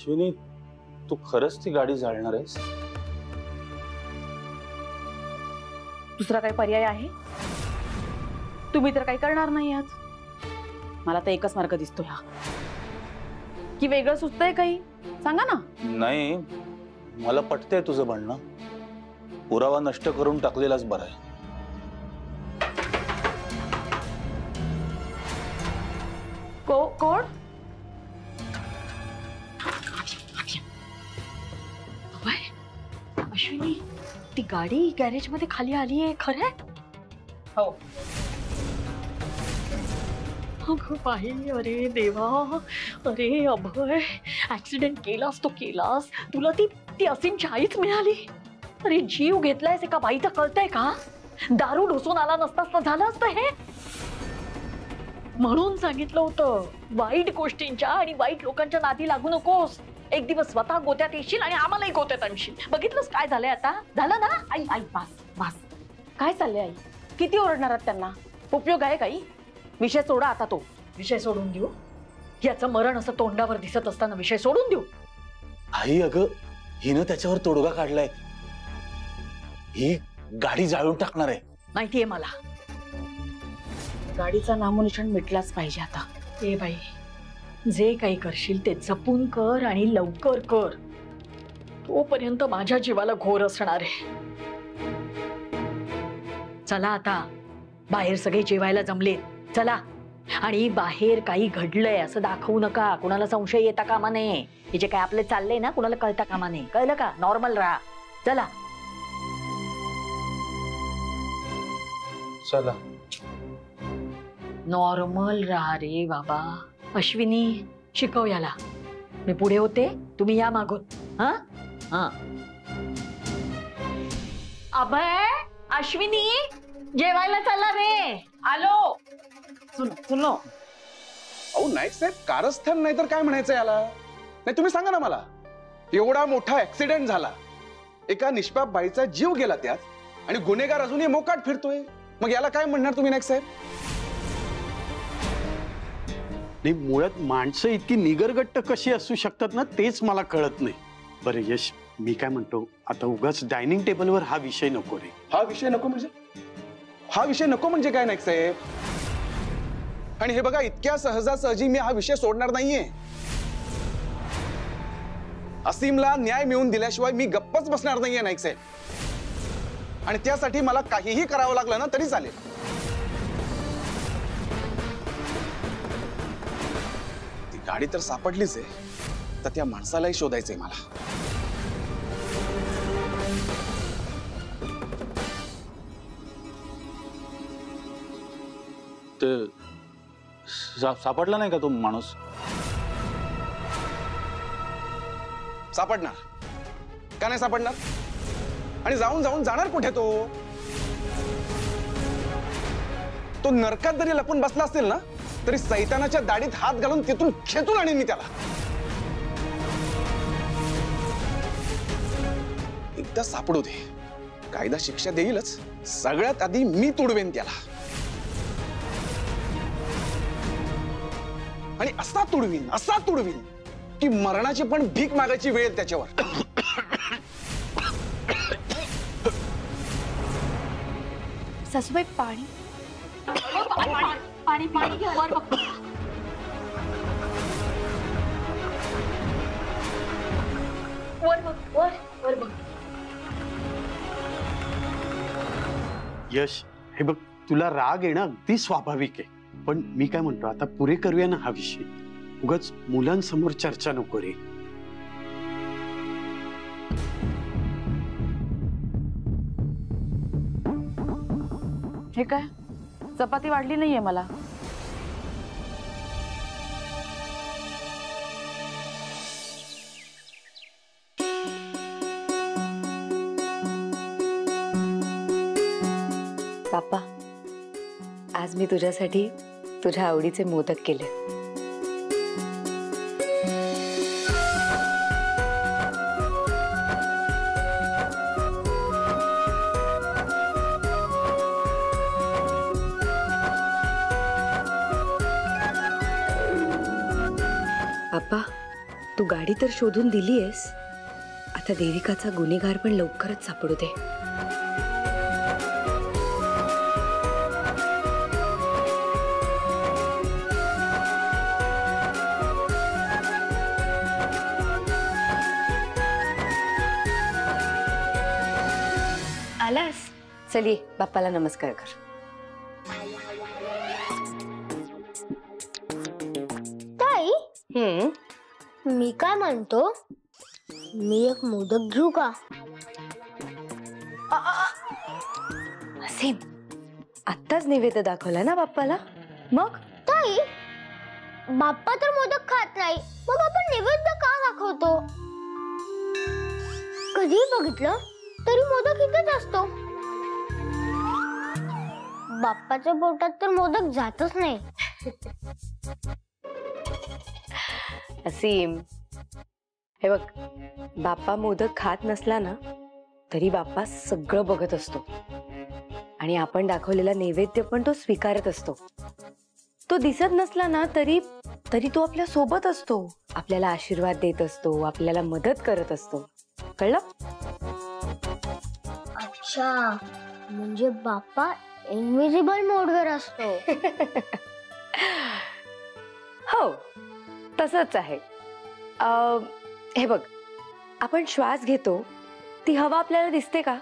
अश्विनी, तू खरंच ती गाडी जाळणार आहेस? दुसरा काही पर्याय आहे? तुम्ही तर काही करणार नाही आहात. मला तर एकच मार्ग दिसतोय हा. की वेगळं सुचतंय काही? सांगा ना. नाही, मला पटतंय तुझं म्हणणं. पुरावा नष्ट करून टाकलेलाच बरा आहे. कोण? अश्विनी, ती गाडी गॅरेज मध्ये खाली आली आहे, खरंय? हो. अगं बाई, अरे देवा, अरे अभय, ऍक्सिडेंट केलास तो केलास. तुला ती असीमची आईच मिळाली. अरे जीव घेतलायस एका बाईचं, कळतंय का? दारू ढोसून आला नसतास तर झालं असतं हे. म्हणून सांगितलं होतं, वाईट गोष्टींच्या आणि वाईट लोकांच्या नादी लागू नकोस. एक दिवस स्वतः गोत्यात येशील आणि आम्हालाही गोत्यात आणशील. बघितलंस काय झालंय आता? झालं ना? आई बस. काय चाललंय आई? किती ओरडणार आहात त्यांना? उपयोग आहे काही? विषय सोडा आता. तो विषय सोडून देऊ? याचं मरण असं तोंडावर दिसत असताना विषय सोडून देऊ? आई, अगं हिनं त्याच्यावर तोडगा काढलाय. ही गाडी जाळून टाकणार आहे. माहितीये मला. गाडीचा नामोनिशाण मिटलाच पाहिजे आता. ए बाई, जे काही करशील ते जपून कर आणि लवकर कर. तोपर्यंत माझ्या जीवाला घोर असणार आहे. चला आता, बाहेर सगळे जेवायला जमलेत. चला. आणि बाहेर काही घडलंय असं दाखवू नका. कुणाला संशय येता कामा नये. हे जे काय आपले चाललंय ना, कुणाला कळता कामा नये. कळलं का? नॉर्मल राहा. चला. चला. नॉर्मल राहा रे बाबा. अश्विनी, शिकव याला. मी पुढे होते, तुम्ही या मागून. हा हा. अभय, अश्विनी, जेवायला चला रे. आलो. सुनो. अहो नाईक साहेब, कारस्थान नाही तर काय म्हणायचं याला? नाही तुम्ही सांगा ना मला. एवढा मोठा ऍक्सिडेंट झाला, एका निष्पाप बाईचा जीव गेला त्यात, आणि गुन्हेगार अजूनही मोकाट फिरतोय. मग याला काय म्हणणार तुम्ही नाईक साहेब? नाही, मुळात माणसं इतकी निगरगट्ट कशी असू शकतात ना, तेच मला कळत नाही. बरं यश, मी काय म्हणतो, आता उगाच डायनिंग टेबलवर हा विषय नको रे. हा विषय नको म्हणजे? हा विषय नको म्हणजे काय नाईक साहेब? आणि हे बघा, इतक्या सहजासहजी मी हा विषय सोडणार नाहीये. असीमला न्याय मिळवून दिल्याशिवाय मी गप्पच बसणार नाहीये नाईक साहेब. आणि त्यासाठी मला काहीही करावं लागलं ना तरी चालेल. ती गाडी तर सापडलीच आहे, तर त्या माणसालाही शोधायचंय मला. ते सापडला नाही का तो माणूस? सापडणार का नाही सापडणार? आणि जाऊन जाणार कुठे तो? तो नरकात जरी लपून बसला असेल ना, तरी सैतानाच्या दाढीत हात घालून तिथून खेचून आणीन मी त्याला. एकदा सापडू दे, कायदा शिक्षा देईलच. सगळ्यात आधी मी तुडवेन त्याला. आणि असा तुडवीन की मरणाची पण भीक मागायची वेळ त्याच्यावर. सासूबाई, पाणी. पाणी घ्या. वर बघ. वर बघ. यश, हे बघ, तुला राग येणं अगदी स्वाभाविक आहे. पण मी काय म्हणतो, आता पुरे करूया ना हा विषय. उगाच मुलांसमोर चर्चा नको रे. हे काय? चपाती वाढली नाहीये मला. पापा, आज मी तुझ्यासाठी तुझ्या आवडीचे मोदक केले. पापा, तू गाडी तर शोधून दिलीयस, आता देविकाचा गुन्हेगार पण लवकरच सापडू दे. आलास? चल ये, बाप्पाला नमस्कार कर. ताई, मी काय म्हणतो, मी एक मोदक घेऊ का? असीम, आत्ताच नैवेद्य दाखवला ना बाप्पाला, मग? ताई, बाप्पा तर मोदक खात नाही, मग आपण नैवेद्य का दाखवतो? कधी बघितलं तरी मोदक इथेच असतो. बाप्पाच्या पोटात तर मोदक जातच नाही. असीम, हे बघ, बाप्पा मोदक खात नसला ना तरी बाप्पा सगळं बघत असतो आणि आपण दाखवलेला नैवेद्य पण तो स्वीकारत असतो. तो दिसत नसला ना तरी तो आपल्या सोबत असतो, आपल्याला आशीर्वाद देत असतो, आपल्याला मदत करत असतो. कळलं? अच्छा, म्हणजे बाप्पा इनविजिबल मोडवर असतो. हो, तसंच आहे. हे बघ, आपण श्वास घेतो, ती हवा आपल्याला दिसते का?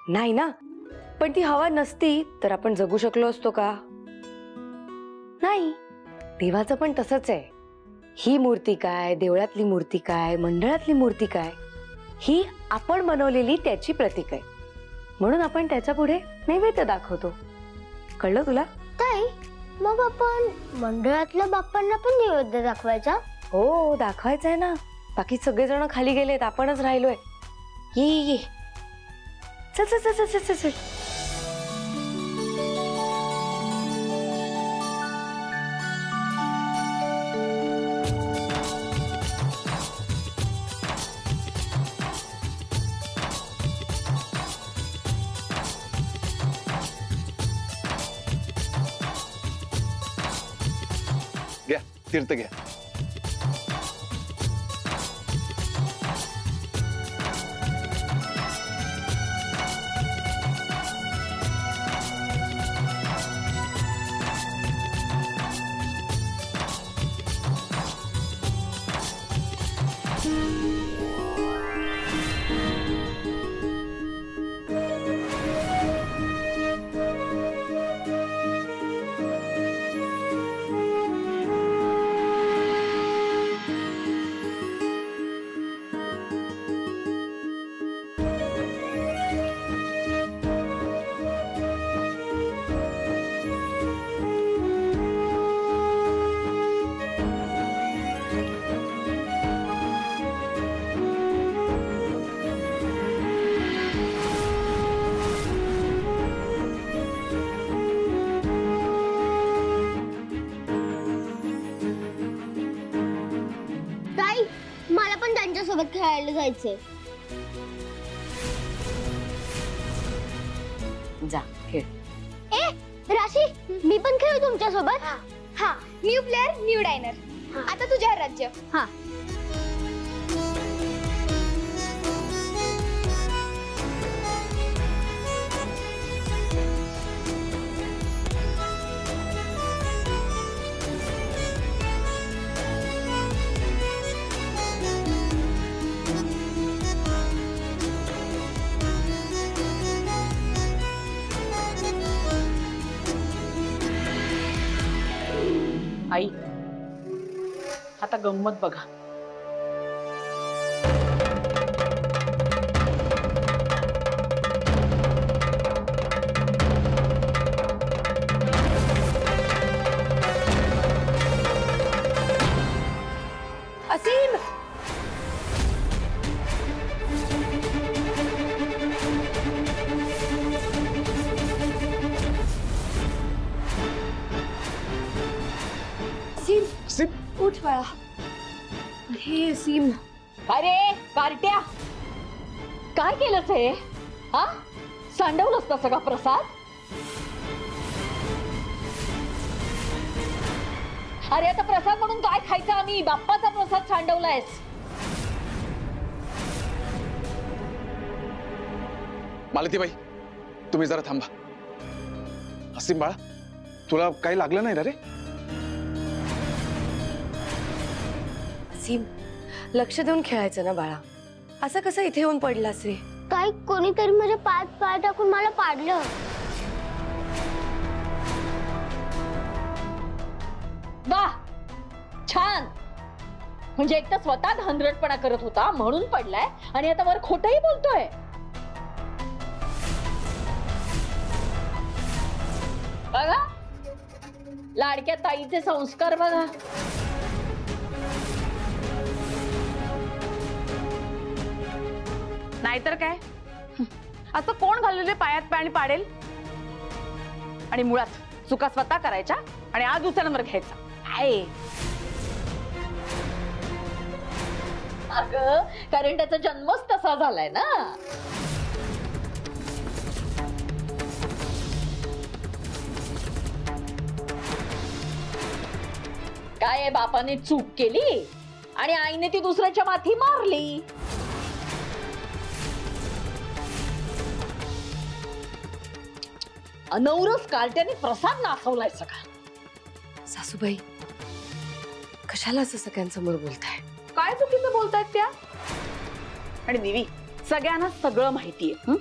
नाही ना. पण ती हवा नसती तर आपण जगू शकलो असतो का? नाही. देवाचं पण तसंच आहे. ही मूर्ती काय, देवळातली मूर्ती काय, मंडळातली मूर्ती काय, ही आपण बनवलेली त्याची प्रतीक आहे. म्हणून आपण त्याच्या पुढे नैवेद्य दाखवतो. कळलं तुला? ताई, मग आपण मंडळातल्या बाप्पांना पण नैवेद्य दाखवायचा? हो, दाखवायचं आहे ना. बाकी सगळेजण खाली गेलेत, आपणच राहिलोय. ये ये, चल चल चल चल चल चल. घ्या, तीर्थ घ्या. ताई, मला पण त्यांच्यासोबत खेळायला जायचंय. जा खेळ. ए राशी, मी पण खेळू तुमच्यासोबत? हा, न्यू प्लेअर न्यू डायनर. आता तुझ्यावर राज्य. हा. आई, आता गंमत बघा. असीम, सिप, उठ बाळा. हे असीम, अरे कार्ट्या, काय केलंस हे? हा, सांडवलंस ना सगळा प्रसाद? अरे आता प्रसाद म्हणून काय खायचं आम्ही? बाप्पाचा प्रसाद सांडवलायस. मालतीबाई, तुम्ही जरा थांबा. असीम बाळा, तुला काही लागलं नाही ना रे? सीम, लक्ष देऊन खेळायचं ना बाळा. असं कसं इथे येऊन पडलास रे? काही कोणीतरी माझ्या पायात पाय टाकून मला पाडलं. वाह, छान. म्हणजे एक तर स्वतः हंद्रटपणा करत होता म्हणून पडलाय आणि आता वर खोटंही बोलतोय. बघा, लाडक्या ताईचे संस्कार बघा. नाहीतर काय, असं कोण घाललेले पायात पाणी पाडेल? आणि मुळात चुका स्वतः करायच्या आणि आज दुसऱ्यांवर घ्यायचा. आहे अगं, कारण त्याचा जन्मच तसा झालाय ना. काय आहे, बापाने चूक केली आणि आईने ती दुसऱ्याच्या माथी मारली. अनवरच कार्ट्याने प्रसाद नासवलाय सगळा. सासूबाई, कशाला असं सगळ्यांसमोर बोलताय? काय चुकीचं बोलतायत त्या? आणि देवी, सगळ्यांना सगळं माहितीये.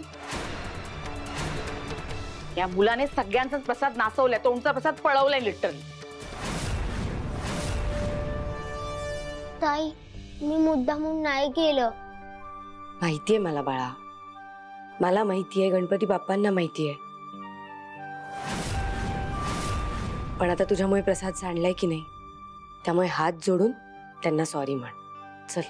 या मुलाने सगळ्यांचा प्रसाद नासवलाय, तोंडचा प्रसाद पळवलाय लिटरली. ताई, मी मुद्दामून नाही केलं. माहितीये मला बाळा, मला माहितीये, गणपती बाप्पांना माहितीये. पण आता तुझ्यामुळे प्रसाद सांडलाय की नाही, त्यामुळे हात जोडून त्यांना सॉरी म्हण. चल.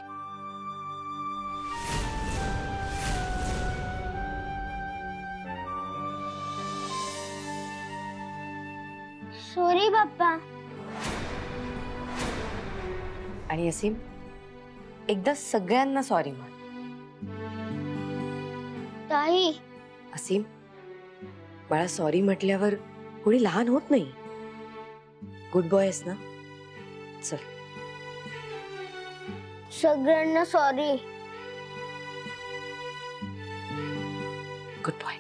सॉरी बाप्पा. आणि असीम, एकदा सगळ्यांना सॉरी म्हण. ताई, असीम बाळा, सॉरी म्हटल्यावर कोणी लहान होत नाही. गुड बॉय आहेस ना? चल. सगळ्यांना सॉरी. Good boy.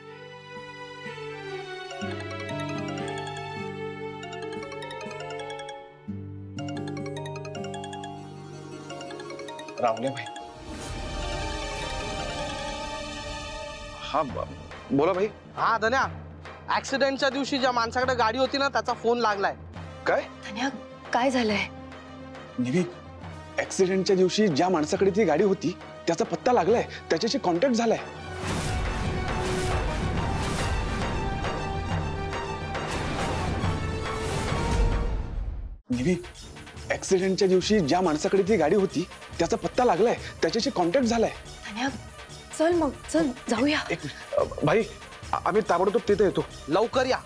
रावले भाई. हा, बोला भाई. हा धन्या, ऍक्सिडेंटच्या दिवशी ज्या माणसाकडे गाडी होती ना, त्याचा फोन लागलाय. काय? धन्या, काय झालंय? निवी, ऍक्सिडेंटच्या दिवशी ज्या माणसाकडे ती गाडी होती त्याचा पत्ता लागलाय, त्याच्याशी कॉन्टॅक्ट झालाय. निवी, ऍक्सिडेंटच्या दिवशी ज्या माणसाकडे ती गाडी होती त्याचा पत्ता लागलाय, त्याच्याशी कॉन्टॅक्ट झालाय. धन्या, चल मग, चल जाऊया. एक भाई, आम्ही ताबडतोब तिथे येतो. लवकर या.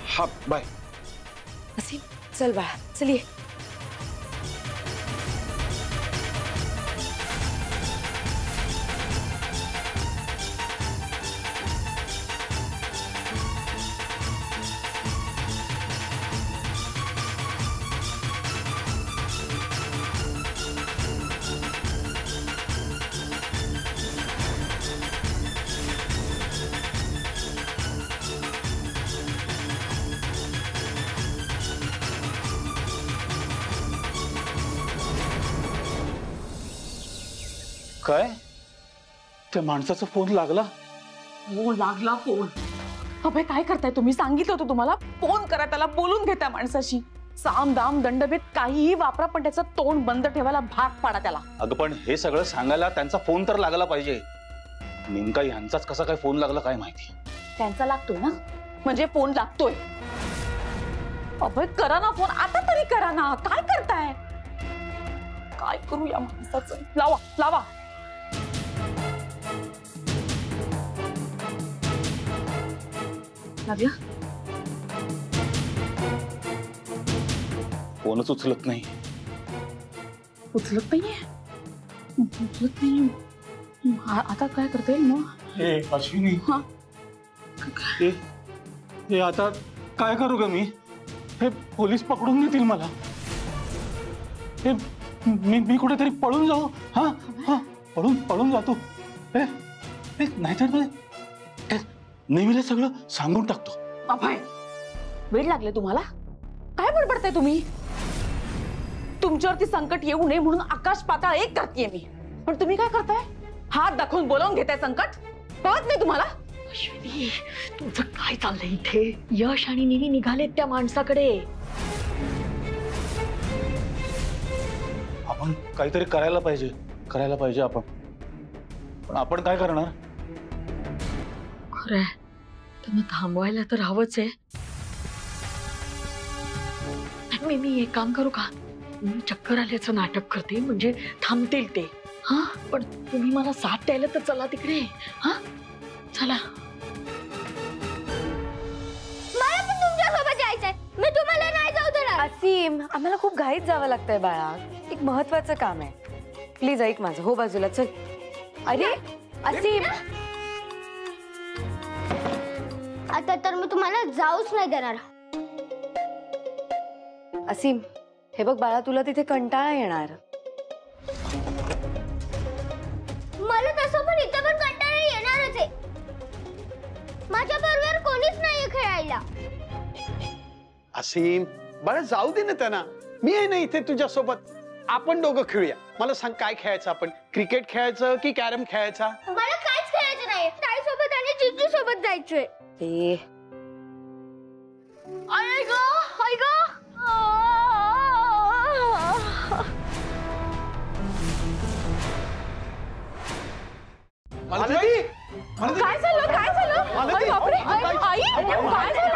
हा, बाय. असीम, चल बाळा, चल ये. काय? त्या माणसाचा फोन लागला? हो, लागला फोन. अबे, काय करताय तुम्ही? सांगितलं होतं तुम्हाला, फोन करा त्याला, बोलून घ्या त्या माणसाशी. साम दाम दंडभेद काहीही वापरा, पण त्याचं तोंड बंद ठेवायला भाग पाडा त्याला. अगं, पण हे सगळं सांगायला त्यांचा फोन तर लागला पाहिजे. नेमका ह्यांचाच कसा काय फोन लागला काय माहिती. त्यांचा लागतोय ना, म्हणजे फोन लागतोय. अबे, करा ना फोन, आता तरी करा ना. काय करताय? काय करू या माणसाचं? लावा लावा. नव्या, फोनच उचलत नाही. उचलत नाहीये. आता काय करता येईल मग? अश्विनी, हा, हे आता काय करू ग मी? हे पोलीस पकडून नेतील मला. हे मी कुठेतरी पळून जाऊ. हा हा पळून जातो. नाहीतर नेहमीला सगळं सांगून टाकतो. अभय, वेळ लागले तुम्हाला? काय बडबडताय तुम्ही? तुमच्यावरती संकट येऊ नये म्हणून आकाश पाताळ एक करतेय मी, पण तुम्ही काय करताय? हात दाखवून बोलावून घेताय संकट. कळत नाही तुम्हाला? अश्विनी, तुझं काय चाललंय इथे? यश आणि निवी निघालेत त्या माणसाकडे. आपण काहीतरी करायला पाहिजे आपण. पण आपण काय करणार? खरंय, त्यांना थांबवायला तर हवंच आहे. मी एक काम करू का? मी चक्कर आल्याचं नाटक करते, म्हणजे थांबतील ते. हा, पण तुम्ही मला साथ द्यायला तर चला तिकडे. हा, चला. मला पण तुमच्यासोबत जायचंय. मी तुम्हाला नाही जाऊ देणार. असीम, आम्हाला खूप घाईत जावं लागतंय बाळा. एक महत्वाचं काम आहे. प्लीज ऐक माझं. हो बाजूला चल. अरे असीम, आता तर मी तुम्हाला जाऊच नाही देणार. असीम, हे बघ बाळा, तुला तिथे कंटाळा येणार. मला तसं पण इथं पण कंटाळा येणारच आहे. माझ्या बरोबर कोणीच नाहीये खेळायला. असीम बाळा, जाऊ दे ना त्यांना. मी आहे ना इथे तुझ्या सोबत. आपण दोघं खेळूया. मला सांग, काय खेळायचं आपण? क्रिकेट खेळायचं की कॅरम खेळायचा? मला काहीच खेळायचं नाही. ताई सोबत आणि जिजू सोबत जायचंय. आई ग. काय झालं? काय झालं? अरे बापरे. आई, काय झालं?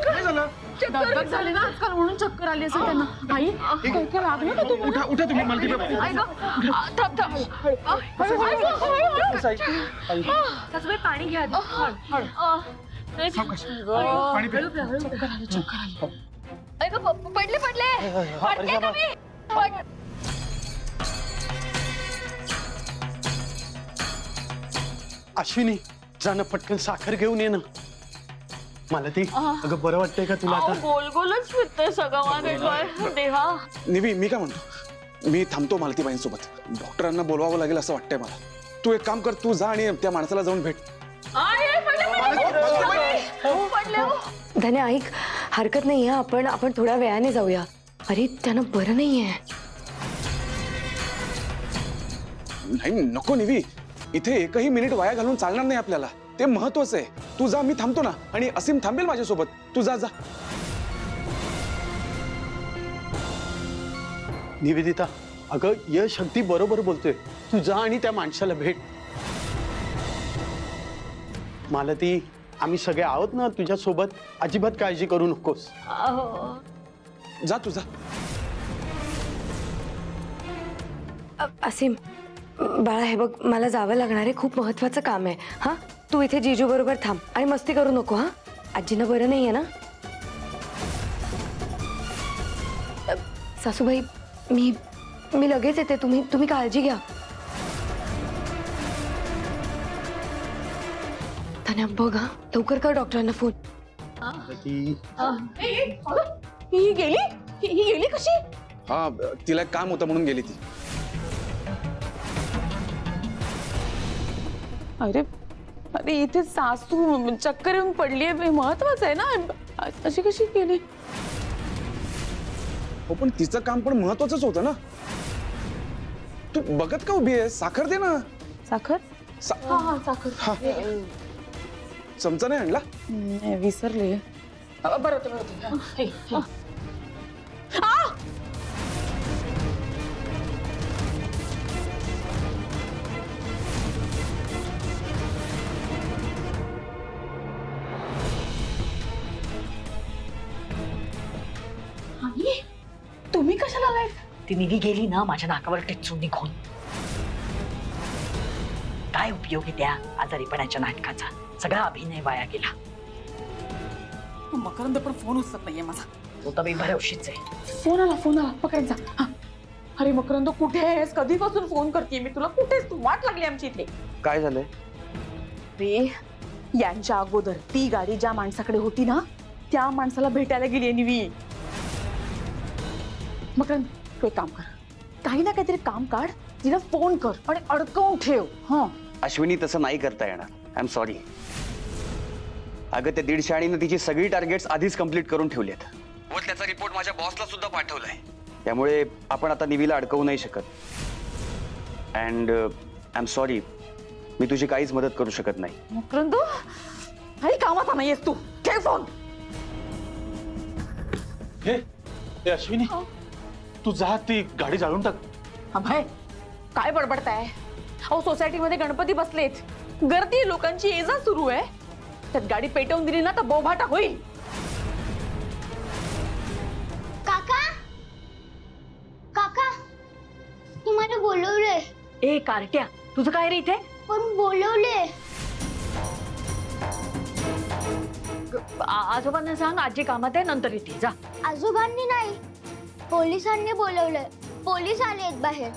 काय झालं? दगदग झाली ना आजकाल, म्हणून चक्कर आली असेल त्यांना. आई, काय लागलं का तुम्हाला? उठा तुम्ही. मला सासूबाई पाणी घ्या. पडले. अश्विनी, जाणं पटकन साखर घेऊन ये ना. मला ती अगं बरं वाटतंय का तुला आता? गोलगोलच फिरतोय सगळं माझ्या देवा. निवी, मी काय म्हणतो, मी थांबतो मालतीबाईंसोबत. डॉक्टरांना बोलवावं लागेल असं वाटतंय मला. तू एक काम कर, तू जा आणि त्या माणसाला जाऊन भेट. धन्या, ऐक, हरकत नाही आहे. आपण थोड्या वेळाने जाऊया. अरे त्यांना बरं नाहीये. नाही नको निवी, इथे एकही मिनिट वाया घालून चालणार नाही आपल्याला. ते महत्वाचं आहे. तू जा, मी थांबतो ना. आणि असीम थांबेल माझ्यासोबत. तू जा. निवेदिता, अगं यश अगदी बरोबर बोलतोय. तू जा आणि त्या माणसाला भेट. मला ती, आम्ही सगळे आहोत ना तुझ्या सोबत. अजिबात काळजी करू नकोस. जा तू जा. असीम बाळा, हे बघ, मला जावं लागणार आहे. खूप महत्वाचं काम आहे. हा, तू इथे जीजू बरोबर थांब आणि मस्ती करू नको. हा, आजींना बरं नाहीये ना. सासूबाई, मी लगेच येते. तुम्ही काळजी घ्या. धन्या, बघ हा, लवकर कर डॉक्टरांना फोन. ही गेली कशी? हा, तिला एक काम होतं म्हणून गेली ती. अरे इथे सासू चक्कर येऊन पडली, महत्वाचं आहे ना. अशी कशी गेली? हो, पण तिचं काम पण महत्वाचंच होतं ना. तू बघत का उभी आहे? साखर दे ना. साखर? साखर. चमचा नाही आणला? विसरले. बरं. तुम्ही कशाला आलाय? ती निवी गेली ना माझ्या नाकावर टिचून निघून. काय उपयोग आहे त्या आजारीपणाच्या नाटकाचा? सगळा अभिनय वाया गेला. मकरंद पण फोन उचलत नाहीये माझा. तो तर भरवशीच आहे. फोन आला पकडायचा. अरे मकरंद, कुठे आहेस? कधीपासून फोन करतेय मी तुला. कुठेस तू? वाट लागली आमची इथे. काय झालंय? रे, यांच्या अगोदर ती गाडी ज्या माणसाकडे होती ना त्या माणसाला भेटायला गेली निवी. मग तू एक काम कर, काही ना काहीतरी काम काढ, तिला फोन कर आणि अडकवून ठेव. हा अश्विनी तसं नाही करता येणार. I am sorry. अगं त्या 150 आणीनं तिची सगळी टार्गेट्स आधीच कंप्लीट करून ठेवली आहेत व त्याचा रिपोर्ट माझ्या बॉसला सुद्धा पाठवलाय. त्यामुळे आपण आता निवीला अडकवू नाही शकत. अँड आय एम सॉरी, मी तुझी काहीच मदत करू शकत नाही. मकरंद, अरे कामात नाहीयेस तू, ठेव फोन. हे अश्विनी, तू जा ती गाडी जाळून टाक. अभय, काय बडबडताय? अहो सोसायटीमध्ये गणपती बसलेत, गर्दी, लोकांची ये जा सुरू आहे. त्यात गाडी पेटवून दिली ना तर बोभाटा होईल. काका काका तुम्हाला बोलवलंय. ए कार्ट्या, तुझं काय रे इथे? पण बोलवले. आजोबांना सांग आजी कामात आहे, नंतर येते. जा. आजोबांनी नाही, पोलिसांनी बोलवलंय. पोलीस आलेत बाहेर.